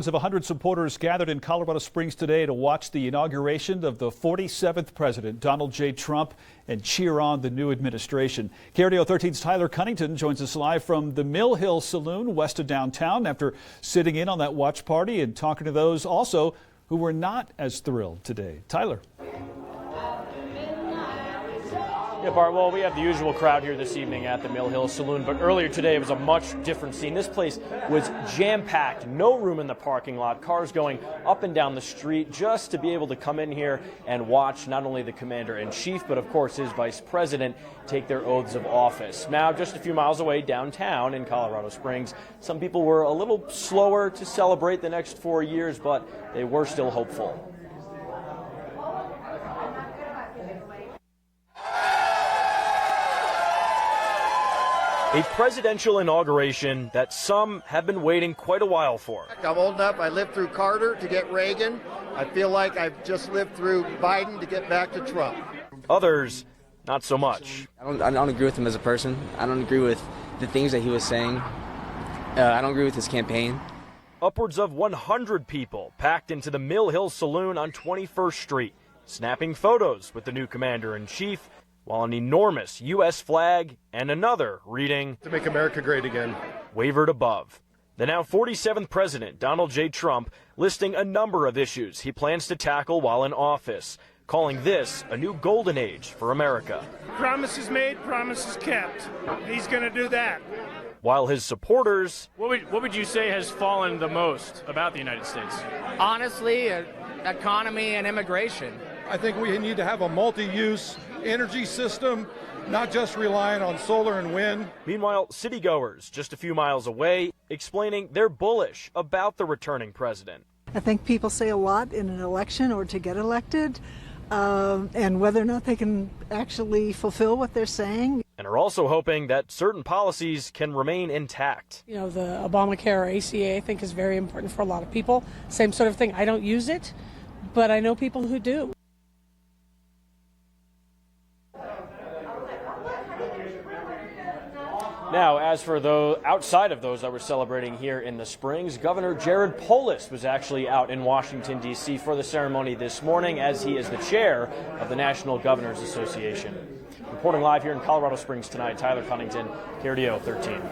Of 100 supporters gathered in Colorado Springs today to watch the inauguration of the 47th president, Donald J. Trump, and cheer on the new administration. KRDO 13's Tyler Cunnington joins us live from the Mill Hill Saloon west of downtown after sitting in on that watch party and talking to those also who were not as thrilled today. Tyler. Yeah, Bart, well, we have the usual crowd here this evening at the Mill Hill Saloon, but earlier today it was a much different scene. This place was jam-packed, no room in the parking lot, cars going up and down the street just to be able to come in here and watch not only the commander-in-chief, but of course his vice president take their oaths of office. Now, just a few miles away downtown in Colorado Springs, some people were a little slower to celebrate the next 4 years, but they were still hopeful. A presidential inauguration that some have been waiting quite a while for. I'm old enough, I lived through Carter to get Reagan. I feel like I've just lived through Biden to get back to Trump. Others, not so much. I don't agree with him as a person. I don't agree with the things that he was saying. I don't agree with his campaign. Upwards of 100 people packed into the Mill Hill Saloon on 21st Street, snapping photos with the new commander-in-chief, while an enormous U.S. flag and another reading, "To make America great again," wavered above. The now 47th president, Donald J. Trump, listing a number of issues he plans to tackle while in office, calling this a new golden age for America. Promises made, promises kept. He's going to do that. While his supporters... What would you say has fallen the most about the United States? Honestly, economy and immigration. I think we need to have a multi-use energy system, not just relying on solar and wind. Meanwhile, citygoers just a few miles away explaining they're bullish about the returning president. I think people say a lot in an election or to get elected, and whether or not they can actually fulfill what they're saying. And are also hoping that certain policies can remain intact. You know, the Obamacare or ACA I think is very important for a lot of people. Same sort of thing. I don't use it, but I know people who do. Now, as for those outside of those that were celebrating here in the Springs, Governor Jared Polis was actually out in Washington, D.C. for the ceremony this morning, as he is the chair of the National Governors Association. Reporting live here in Colorado Springs tonight, Tyler Cunnington, KRDO 13.